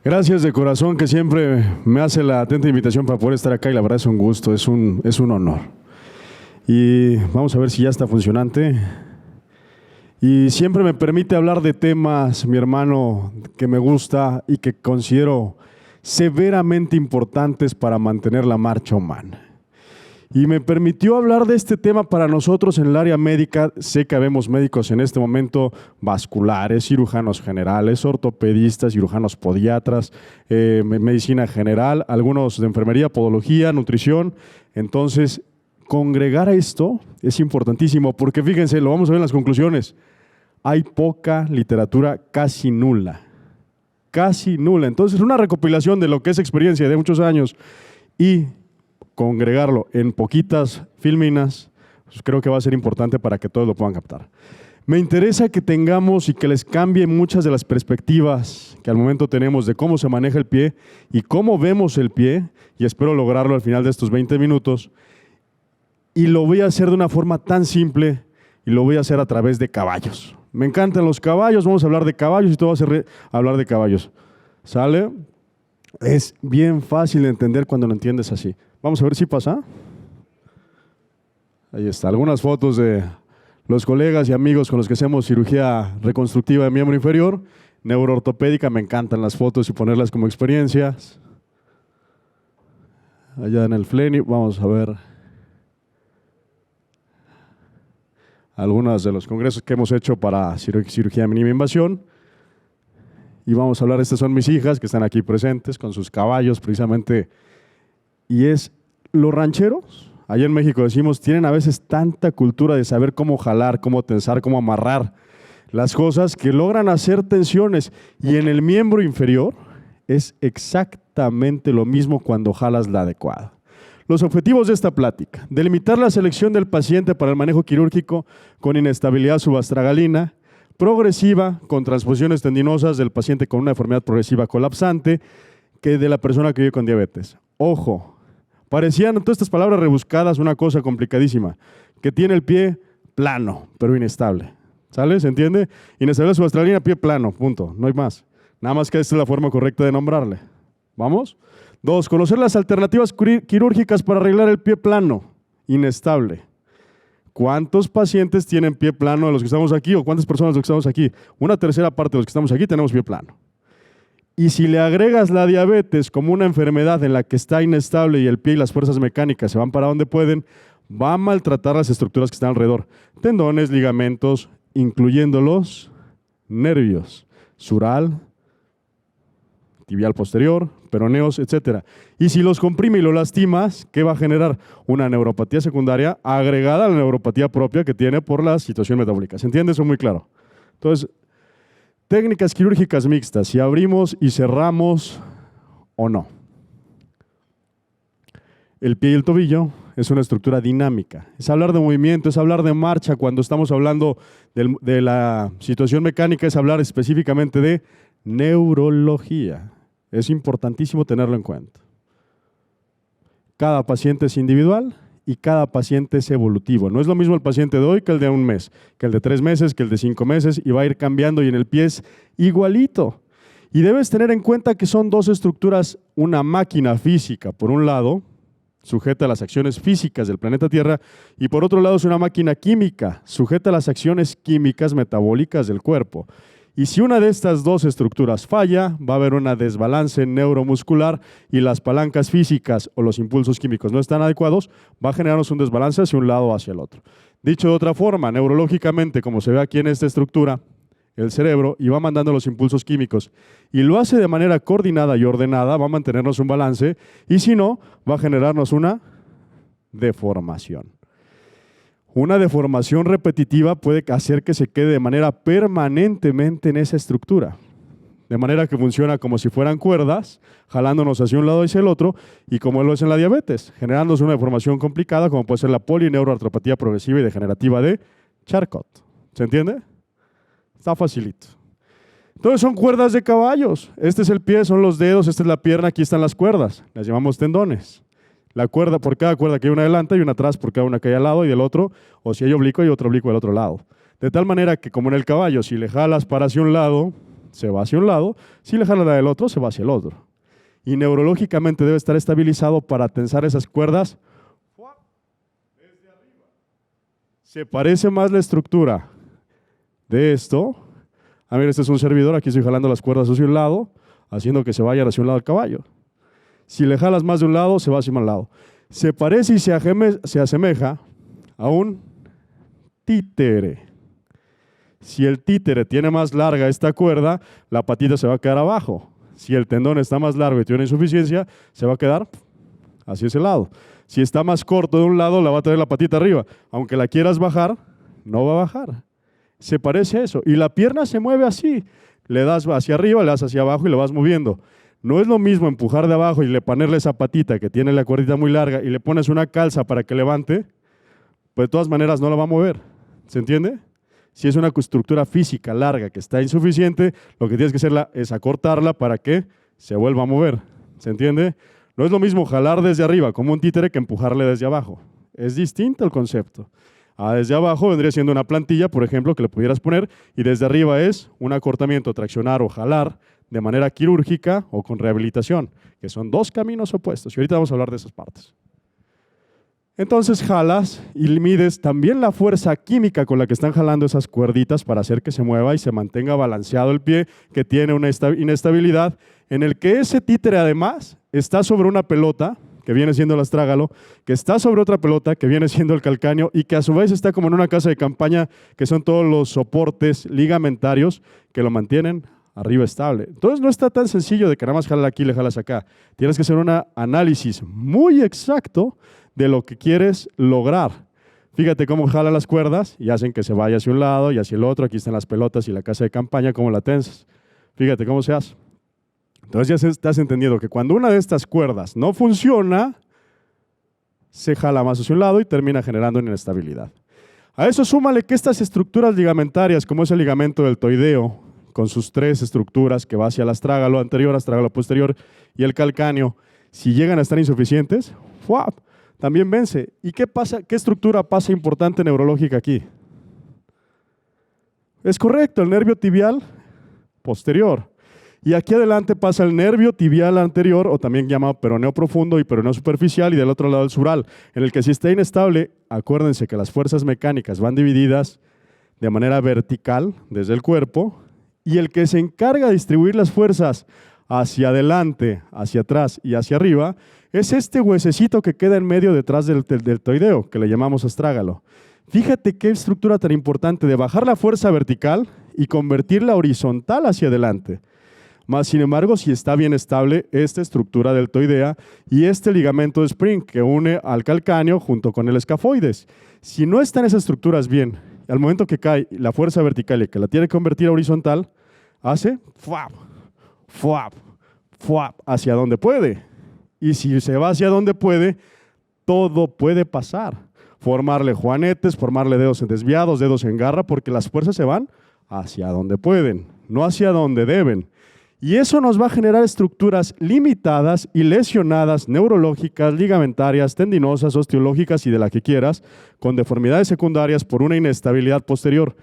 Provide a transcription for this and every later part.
Gracias de corazón que siempre me hace la atenta invitación para poder estar acá y la verdad es un gusto, es un honor. Y vamos a ver si ya está funcionante. Y siempre me permite hablar de temas, mi hermano, que me gusta y que considero severamente importantes para mantener la marcha humana. Y me permitió hablar de este tema para nosotros en el área médica. Sé que habemos médicos en este momento vasculares, cirujanos generales, ortopedistas, cirujanos podiatras, medicina general, algunos de enfermería, podología, nutrición. Entonces, congregar a esto es importantísimo porque fíjense, lo vamos a ver en las conclusiones. Hay poca literatura, casi nula. Casi nula. Entonces, una recopilación de lo que es experiencia de muchos años y congregarlo en poquitas filminas, pues creo que va a ser importante para que todos lo puedan captar. Me interesa que tengamos y que les cambie muchas de las perspectivas que al momento tenemos de cómo se maneja el pie y cómo vemos el pie, y espero lograrlo al final de estos 20 minutos. Y lo voy a hacer de una forma tan simple y lo voy a hacer a través de caballos. Me encantan los caballos, vamos a hablar de caballos y todo va a hablar de caballos. ¿Sale? Es bien fácil de entender cuando lo entiendes así. Vamos a ver si pasa. Ahí está, algunas fotos de los colegas y amigos con los que hacemos cirugía reconstructiva de miembro inferior, neuroortopédica, me encantan las fotos y ponerlas como experiencias. Allá en el FLENI, vamos a ver algunos de los congresos que hemos hecho para cirugía mínima invasión. Y vamos a hablar, estas son mis hijas que están aquí presentes con sus caballos precisamente. Y es, los rancheros, allá en México decimos, tienen a veces tanta cultura de saber cómo jalar, cómo tensar, cómo amarrar las cosas que logran hacer tensiones. Y en el miembro inferior es exactamente lo mismo cuando jalas la adecuada. Los objetivos de esta plática: delimitar la selección del paciente para el manejo quirúrgico con inestabilidad subastragalina, progresiva, con transposiciones tendinosas del paciente con una enfermedad progresiva colapsante, que de la persona que vive con diabetes. Ojo, parecían todas estas palabras rebuscadas una cosa complicadísima, que tiene el pie plano, pero inestable. ¿Sale? ¿Se entiende? Inestabilidad subastralina, pie plano, punto, no hay más. Nada más que esta es la forma correcta de nombrarle. ¿Vamos? 2, conocer las alternativas quirúrgicas para arreglar el pie plano, inestable. ¿Cuántos pacientes tienen pie plano de los que estamos aquí o cuántas personas de los que estamos aquí? Una tercera parte de los que estamos aquí tenemos pie plano. Y si le agregas la diabetes como una enfermedad en la que está inestable y el pie y las fuerzas mecánicas se van para donde pueden, va a maltratar las estructuras que están alrededor. Tendones, ligamentos, incluyendo los nervios, sural, tibial posterior, peroneos, etc. Y si los comprime y lo lastimas, ¿qué va a generar? Una neuropatía secundaria agregada a la neuropatía propia que tiene por la situación metabólica. ¿Se entiende eso muy claro? Entonces, técnicas quirúrgicas mixtas, si abrimos y cerramos o no. El pie y el tobillo es una estructura dinámica. Es hablar de movimiento, es hablar de marcha. Cuando estamos hablando de la situación mecánica, es hablar específicamente de neurología. Es importantísimo tenerlo en cuenta. Cada paciente es individual y cada paciente es evolutivo. No es lo mismo el paciente de hoy que el de un mes, que el de 3 meses, que el de 5 meses, y va a ir cambiando, y en el pie es igualito. Y debes tener en cuenta que son dos estructuras, una máquina física, por un lado, sujeta a las acciones físicas del planeta Tierra, y por otro lado es una máquina química, sujeta a las acciones químicas metabólicas del cuerpo. Y si una de estas dos estructuras falla, va a haber una desbalance neuromuscular y las palancas físicas o los impulsos químicos no están adecuados, va a generarnos un desbalance hacia un lado o hacia el otro. Dicho de otra forma, neurológicamente, como se ve aquí en esta estructura, el cerebro, y va mandando los impulsos químicos y lo hace de manera coordinada y ordenada, va a mantenernos un balance, y si no, va a generarnos una deformación. Una deformación repetitiva puede hacer que se quede de manera permanentemente en esa estructura, de manera que funciona como si fueran cuerdas, jalándonos hacia un lado y hacia el otro, y como lo es en la diabetes, generándose una deformación complicada como puede ser la polineuroartropatía progresiva y degenerativa de Charcot. ¿Se entiende? Está facilito. Entonces son cuerdas de caballos. Este es el pie, son los dedos, esta es la pierna, aquí están las cuerdas, las llamamos tendones. La cuerda, por cada cuerda que hay una adelante y una atrás por cada una que hay al lado y del otro, o si hay oblicuo hay otro oblicuo del otro lado. De tal manera que como en el caballo, si le jalas para hacia un lado, se va hacia un lado. Si le jalas la del otro, se va hacia el otro. Y neurológicamente debe estar estabilizado para tensar esas cuerdas desde arriba. Se parece más la estructura de esto. A ver, este es un servidor, aquí estoy jalando las cuerdas hacia un lado, haciendo que se vayan hacia un lado el caballo. Si le jalas más de un lado, se va hacia un lado. Se parece y se asemeja a un títere. Si el títere tiene más larga esta cuerda, la patita se va a quedar abajo. Si el tendón está más largo y tiene insuficiencia, se va a quedar hacia ese lado. Si está más corto de un lado, la va a tener la patita arriba. Aunque la quieras bajar, no va a bajar. Se parece a eso. Y la pierna se mueve así. Le das hacia arriba, le das hacia abajo y lo vas moviendo. No es lo mismo empujar de abajo y le ponerle esa patita que tiene la cuerdita muy larga y le pones una calza para que levante, pues de todas maneras no la va a mover. ¿Se entiende? Si es una estructura física larga que está insuficiente, lo que tienes que hacer es acortarla para que se vuelva a mover. ¿Se entiende? No es lo mismo jalar desde arriba como un títere que empujarle desde abajo. Es distinto el concepto. Desde abajo vendría siendo una plantilla, por ejemplo, que le pudieras poner, y desde arriba es un acortamiento, traccionar o jalar de manera quirúrgica o con rehabilitación, que son dos caminos opuestos. Y ahorita vamos a hablar de esas partes. Entonces jalas y mides también la fuerza química con la que están jalando esas cuerditas para hacer que se mueva y se mantenga balanceado el pie, que tiene una inestabilidad, en el que ese títere además está sobre una pelota, que viene siendo el astrágalo, que está sobre otra pelota, que viene siendo el calcáneo, y que a su vez está como en una casa de campaña, que son todos los soportes ligamentarios que lo mantienen arriba estable. Entonces no está tan sencillo de que nada más jalas aquí y le jalas acá. Tienes que hacer un análisis muy exacto de lo que quieres lograr. Fíjate cómo jalan las cuerdas y hacen que se vaya hacia un lado y hacia el otro. Aquí están las pelotas y la casa de campaña, cómo la tensas. Fíjate cómo se hace. Entonces ya estás entendiendo que cuando una de estas cuerdas no funciona, se jala más hacia un lado y termina generando inestabilidad. A eso súmale que estas estructuras ligamentarias, como es el ligamento deltoideo, con sus tres estructuras que va hacia el astrágalo anterior, astrágalo posterior y el calcáneo, si llegan a estar insuficientes, ¡fuap!, también vence. ¿Y qué pasa? ¿Qué estructura pasa importante neurológica aquí? Es correcto, el nervio tibial posterior. Y aquí adelante pasa el nervio tibial anterior, o también llamado peroneo profundo y peroneo superficial, y del otro lado el sural, en el que si está inestable, acuérdense que las fuerzas mecánicas van divididas de manera vertical desde el cuerpo, y el que se encarga de distribuir las fuerzas hacia adelante, hacia atrás y hacia arriba, es este huesecito que queda en medio detrás del deltoideo, que le llamamos astrágalo. Fíjate qué estructura tan importante de bajar la fuerza vertical y convertirla horizontal hacia adelante. Más sin embargo, si está bien estable esta estructura deltoidea y este ligamento de Spring que une al calcáneo junto con el escafoides. Si no están esas estructuras bien, al momento que cae la fuerza vertical y que la tiene que convertir a horizontal, hace fuap, fuap, fuap, hacia donde puede. Y si se va hacia donde puede, todo puede pasar. Formarle juanetes, formarle dedos desviados, dedos en garra, porque las fuerzas se van hacia donde pueden, no hacia donde deben. Y eso nos va a generar estructuras limitadas y lesionadas, neurológicas, ligamentarias, tendinosas, osteológicas y de la que quieras, con deformidades secundarias por una inestabilidad posterior.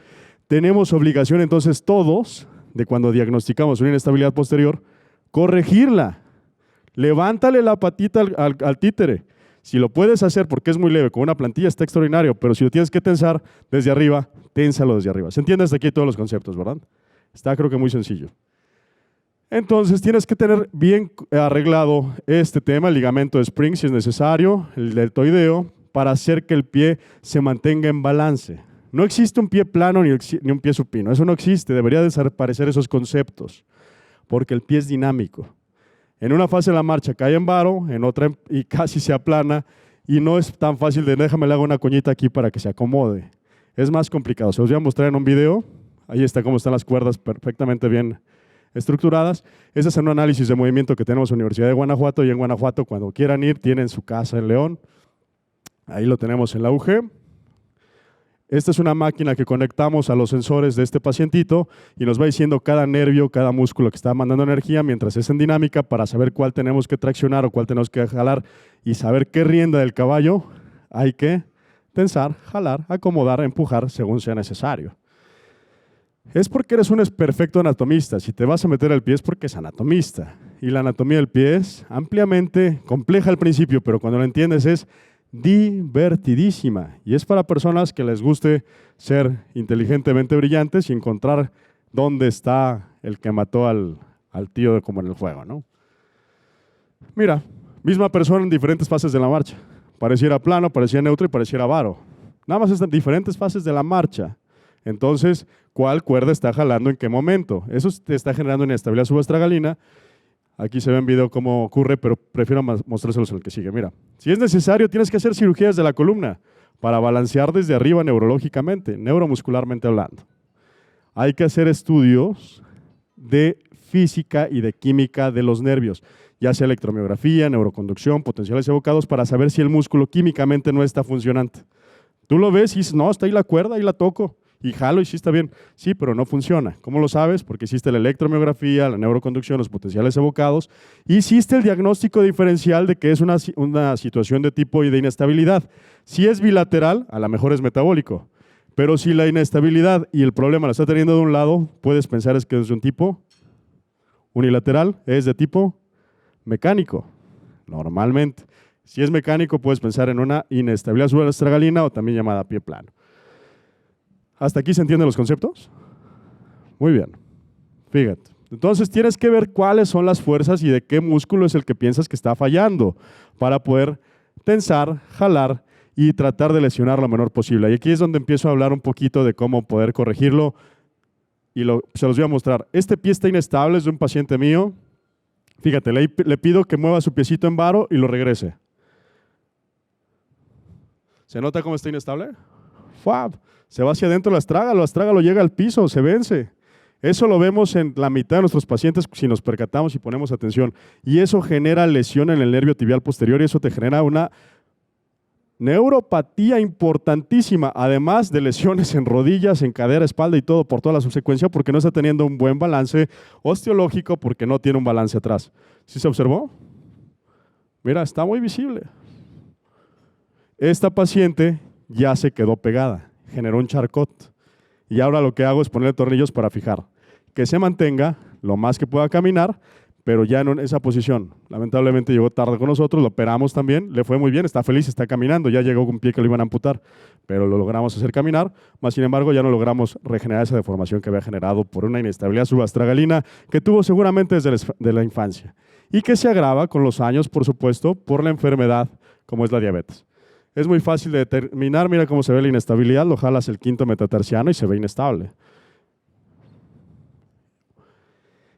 Tenemos obligación entonces todos, de cuando diagnosticamos una inestabilidad posterior, corregirla. Levántale la patita al títere. Si lo puedes hacer porque es muy leve, con una plantilla está extraordinario, pero si lo tienes que tensar desde arriba, ténsalo desde arriba. ¿Se entiende hasta aquí todos los conceptos, verdad? Está creo que muy sencillo. Entonces tienes que tener bien arreglado este tema, el ligamento de Spring si es necesario, el deltoideo, para hacer que el pie se mantenga en balance. No existe un pie plano ni un pie supino, eso no existe, debería desaparecer esos conceptos, porque el pie es dinámico. En una fase de la marcha cae en varo, en otra y casi se aplana, y no es tan fácil de déjame le hago una coñita aquí para que se acomode. Es más complicado, se los voy a mostrar en un video, ahí está cómo están las cuerdas perfectamente bien estructuradas. Ese es un análisis de movimiento que tenemos en la Universidad de Guanajuato, y en Guanajuato cuando quieran ir tienen su casa en León, ahí lo tenemos en la UG. Esta es una máquina que conectamos a los sensores de este pacientito y nos va diciendo cada nervio, cada músculo que está mandando energía mientras es en dinámica para saber cuál tenemos que traccionar o cuál tenemos que jalar y saber qué rienda del caballo hay que tensar, jalar, acomodar, empujar según sea necesario. Es porque eres un perfecto anatomista. Si te vas a meter al pie es porque es anatomista. Y la anatomía del pie es ampliamente compleja al principio, pero cuando lo entiendes es divertidísima. Y es para personas que les guste ser inteligentemente brillantes y encontrar dónde está el que mató al tío como en el juego, ¿no? Mira, misma persona en diferentes fases de la marcha. Pareciera plano, pareciera neutro y pareciera varo. Nada más están diferentes fases de la marcha. Entonces, ¿cuál cuerda está jalando en qué momento? Eso te está generando inestabilidad subastragalina. Aquí se ve en video cómo ocurre, pero prefiero mostrárselos en el que sigue. Mira, si es necesario, tienes que hacer cirugías de la columna para balancear desde arriba neurológicamente, neuromuscularmente hablando. Hay que hacer estudios de física y de química de los nervios, ya sea electromiografía, neuroconducción, potenciales evocados, para saber si el músculo químicamente no está funcionante. Tú lo ves y dices, no, está ahí la cuerda, ahí la toco, y jalo y sí está bien. Sí, pero no funciona. ¿Cómo lo sabes? Porque hiciste la electromiografía, la neuroconducción, los potenciales evocados, y hiciste el diagnóstico diferencial de que es una situación de tipo y de inestabilidad. Si es bilateral, a lo mejor es metabólico, pero si la inestabilidad y el problema lo está teniendo de un lado, puedes pensar es que es de un tipo unilateral, es de tipo mecánico, normalmente. Si es mecánico, puedes pensar en una inestabilidad subastragalina o también llamada pie plano. ¿Hasta aquí se entienden los conceptos? Muy bien. Fíjate. Entonces tienes que ver cuáles son las fuerzas y de qué músculo es el que piensas que está fallando para poder tensar, jalar y tratar de lesionar lo menor posible. Y aquí es donde empiezo a hablar un poquito de cómo poder corregirlo y se los voy a mostrar. Este pie está inestable, es de un paciente mío. Fíjate, le pido que mueva su piecito en varo y lo regrese. ¿Se nota cómo está inestable? ¡Fuap! Se va hacia adentro, lo astrágalo, llega al piso, se vence. Eso lo vemos en la mitad de nuestros pacientes si nos percatamos y ponemos atención. Y eso genera lesión en el nervio tibial posterior y eso te genera una neuropatía importantísima, además de lesiones en rodillas, en cadera, espalda y todo por toda la subsecuencia porque no está teniendo un buen balance osteológico porque no tiene un balance atrás. ¿Sí se observó? Mira, está muy visible. Esta paciente ya se quedó pegada, generó un charcot. Y ahora lo que hago es ponerle tornillos para fijar. Que se mantenga lo más que pueda caminar, pero ya en esa posición. Lamentablemente llegó tarde con nosotros, lo operamos también, le fue muy bien, está feliz, está caminando, ya llegó con un pie que lo iban a amputar, pero lo logramos hacer caminar, más sin embargo ya no logramos regenerar esa deformación que había generado por una inestabilidad subastragalina que tuvo seguramente desde la infancia y que se agrava con los años, por supuesto, por la enfermedad como es la diabetes. Es muy fácil de determinar, mira cómo se ve la inestabilidad, lo jalas el quinto metatarsiano y se ve inestable.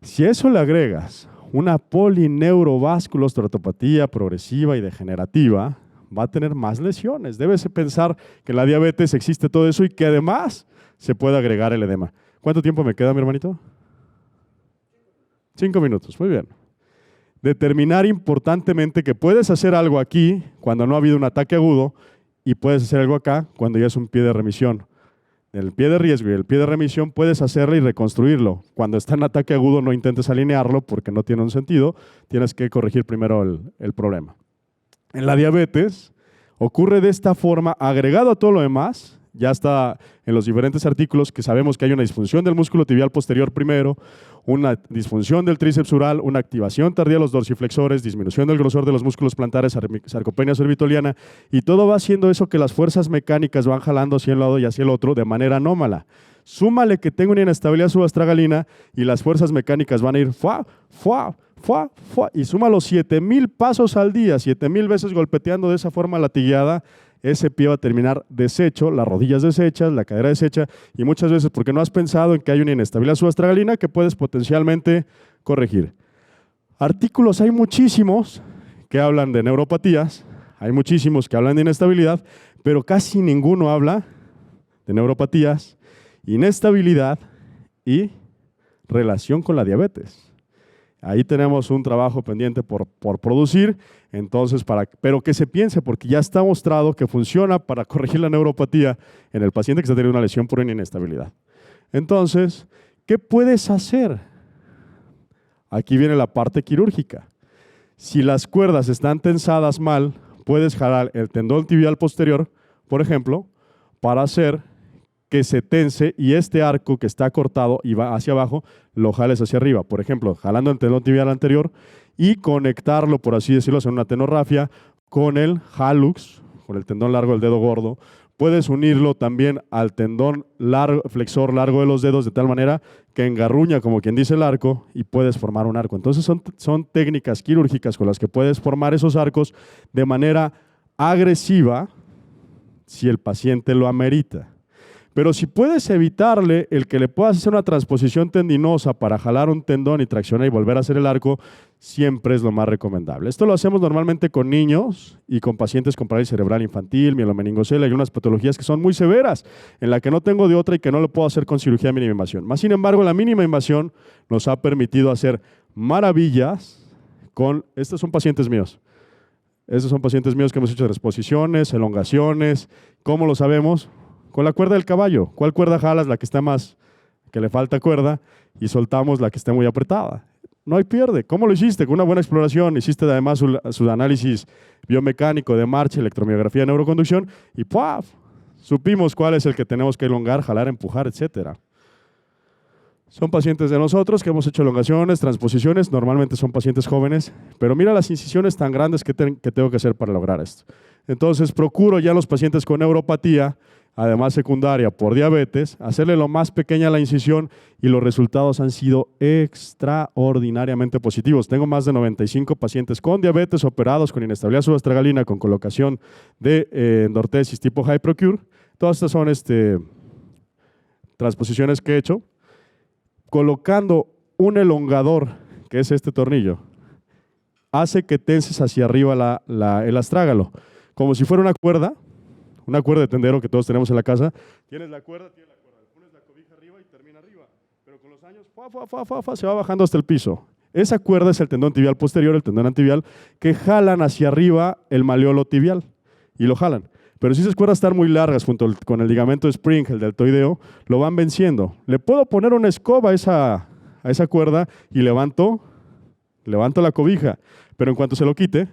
Si a eso le agregas una polineurovasculosteatopatía progresiva y degenerativa, va a tener más lesiones. Debes pensar que en la diabetes existe todo eso y que además se puede agregar el edema. ¿Cuánto tiempo me queda, mi hermanito? 5 minutos, muy bien. Determinar importantemente que puedes hacer algo aquí cuando no ha habido un ataque agudo y puedes hacer algo acá cuando ya es un pie de remisión. El pie de riesgo y el pie de remisión puedes hacerlo y reconstruirlo. Cuando está en ataque agudo no intentes alinearlo porque no tiene un sentido, tienes que corregir primero el problema. En la diabetes ocurre de esta forma, agregado a todo lo demás, ya está en los diferentes artículos que sabemos que hay una disfunción del músculo tibial posterior primero, una disfunción del tríceps ural, una activación tardía de los dorsiflexores, disminución del grosor de los músculos plantares, sarcopenia cervitoliana, y todo va haciendo eso que las fuerzas mecánicas van jalando hacia un lado y hacia el otro de manera anómala. Súmale que tengo una inestabilidad subastragalina y las fuerzas mecánicas van a ir fuá, fuá, fuá, fuá, y suma los 7,000 pasos al día, 7,000 veces golpeteando de esa forma latigueada. Ese pie va a terminar deshecho, las rodillas deshechas, la cadera deshecha y muchas veces porque no has pensado en que hay una inestabilidad subastragalina que puedes potencialmente corregir. Artículos hay muchísimos que hablan de neuropatías, hay muchísimos que hablan de inestabilidad, pero casi ninguno habla de neuropatías, inestabilidad y relación con la diabetes. Ahí tenemos un trabajo pendiente por producir, entonces pero que se piense, porque ya está mostrado que funciona para corregir la neuropatía en el paciente que está teniendo una lesión por una inestabilidad. Entonces, ¿qué puedes hacer? Aquí viene la parte quirúrgica. Si las cuerdas están tensadas mal, puedes jalar el tendón tibial posterior, por ejemplo, para hacer que se tense y este arco que está cortado y va hacia abajo, lo jales hacia arriba. Por ejemplo, jalando el tendón tibial anterior y conectarlo, por así decirlo, en una tenorrafia con el hallux, con el tendón largo del dedo gordo. Puedes unirlo también al tendón largo, flexor largo de los dedos, de tal manera que engarruña, como quien dice, el arco y puedes formar un arco. Entonces son técnicas quirúrgicas con las que puedes formar esos arcos de manera agresiva si el paciente lo amerita. Pero si puedes evitarle el que le puedas hacer una transposición tendinosa para jalar un tendón y traccionar y volver a hacer el arco, siempre es lo más recomendable. Esto lo hacemos normalmente con niños y con pacientes con parálisis cerebral infantil, mielomeningocele y unas patologías que son muy severas, en la que no tengo de otra y que no lo puedo hacer con cirugía de mínima invasión. Más sin embargo, la mínima invasión nos ha permitido hacer maravillas con… Estos son pacientes míos. Estos son pacientes míos que hemos hecho transposiciones, elongaciones. ¿Cómo lo sabemos? Con la cuerda del caballo. ¿Cuál cuerda jalas? La que está más, que le falta cuerda, y soltamos la que esté muy apretada. No hay pierde. ¿Cómo lo hiciste? Con una buena exploración. Hiciste además su análisis biomecánico de marcha, electromiografía, neuroconducción, y ¡puaf! Supimos cuál es el que tenemos que elongar, jalar, empujar, etc. Son pacientes de nosotros que hemos hecho elongaciones, transposiciones. Normalmente son pacientes jóvenes, pero mira las incisiones tan grandes que tengo que hacer para lograr esto. Entonces, procuro ya en los pacientes con neuropatía, además secundaria por diabetes, hacerle lo más pequeña la incisión y los resultados han sido extraordinariamente positivos. Tengo más de 95 pacientes con diabetes operados con inestabilidad subastragalina, con colocación de endortesis tipo HyProcure. Todas estas son transposiciones que he hecho. Colocando un elongador, que es este tornillo, hace que tenses hacia arriba el astrágalo, como si fuera una cuerda de tendero que todos tenemos en la casa. Tienes la cuerda, pones la cobija arriba y termina arriba, pero con los años se va bajando hasta el piso. Esa cuerda es el tendón tibial posterior, el tendón antibial, que jalan hacia arriba el maleolo tibial y lo jalan. Pero si esas cuerdas están muy largas junto con el ligamento spring, el deltoideo, lo van venciendo. Le puedo poner una escoba a esa cuerda y levanto la cobija, pero en cuanto se lo quite,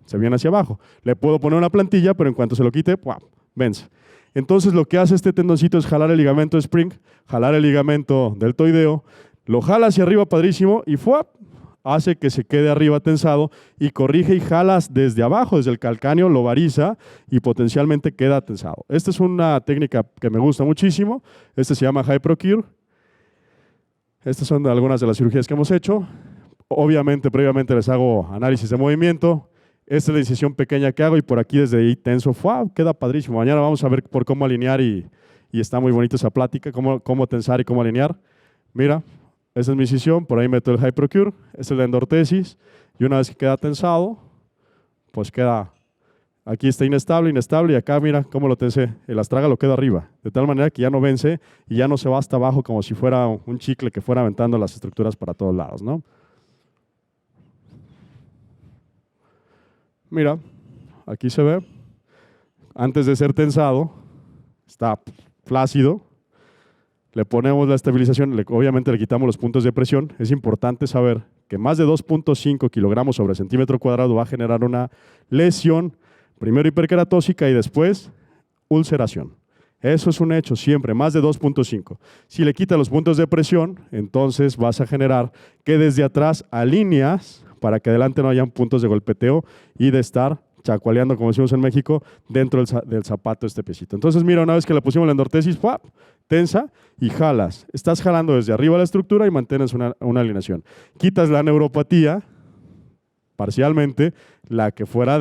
se viene hacia abajo. Le puedo poner una plantilla, pero en cuanto se lo quite, ¡pua!, vence. Entonces lo que hace este tendoncito es jalar el ligamento spring, jalar el ligamento deltoideo, lo jala hacia arriba padrísimo y ¡fuap!, hace que se quede arriba tensado y corrige y jalas desde abajo, desde el calcáneo, lo variza y potencialmente queda tensado. Esta es una técnica que me gusta muchísimo. Este se llama HyProcure. Estas son algunas de las cirugías que hemos hecho. Obviamente, previamente les hago análisis de movimiento. Esta es la incisión pequeña que hago y por aquí desde ahí tenso. ¡Wow! Queda padrísimo. Mañana vamos a ver por cómo alinear y está muy bonita esa plática, cómo tensar y cómo alinear. Mira, esa es mi incisión, por ahí meto el HyProcure, esta es la endortesis y una vez que queda tensado, pues queda, aquí está inestable y acá mira cómo lo tensé, el astrágalo queda arriba, de tal manera que ya no vence y ya no se va hasta abajo como si fuera un chicle que fuera aventando las estructuras para todos lados, ¿no? Mira, aquí se ve, antes de ser tensado, está flácido. Le ponemos la estabilización, obviamente le quitamos los puntos de presión. Es importante saber que más de 2.5 kilogramos sobre centímetro cuadrado va a generar una lesión, primero hiperkeratósica y después ulceración. Eso es un hecho siempre, más de 2.5. Si le quitas los puntos de presión, entonces vas a generar que desde atrás alineas para que adelante no hayan puntos de golpeteo y de estar chacualeando, como decimos en México, dentro del zapato este piecito. Entonces, mira, una vez que le pusimos la endortesis, ¡pap!, tensa y jalas. Estás jalando desde arriba la estructura y mantienes una alineación. Quitas la neuropatía, parcialmente, la que fuera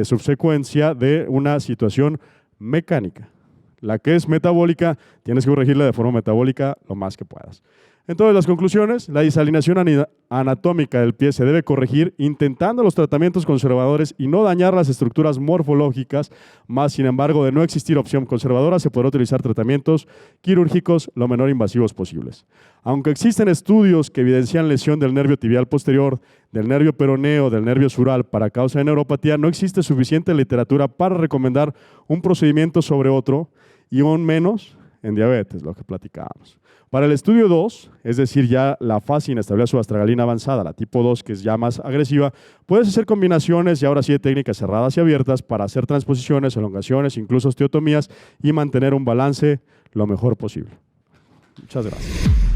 subsecuencia de una situación mecánica. La que es metabólica, tienes que corregirla de forma metabólica lo más que puedas. Entonces, las conclusiones: la desalineación anatómica del pie se debe corregir intentando los tratamientos conservadores y no dañar las estructuras morfológicas, más sin embargo, de no existir opción conservadora, se podrá utilizar tratamientos quirúrgicos lo menor invasivos posibles. Aunque existen estudios que evidencian lesión del nervio tibial posterior, del nervio peroneo, del nervio sural para causa de neuropatía, no existe suficiente literatura para recomendar un procedimiento sobre otro y aún menos en diabetes, lo que platicábamos. Para el estudio 2, es decir, ya la fase de inestabilidad subastragalina avanzada, la tipo 2, que es ya más agresiva, puedes hacer combinaciones y ahora sí de técnicas cerradas y abiertas para hacer transposiciones, elongaciones, incluso osteotomías y mantener un balance lo mejor posible. Muchas gracias.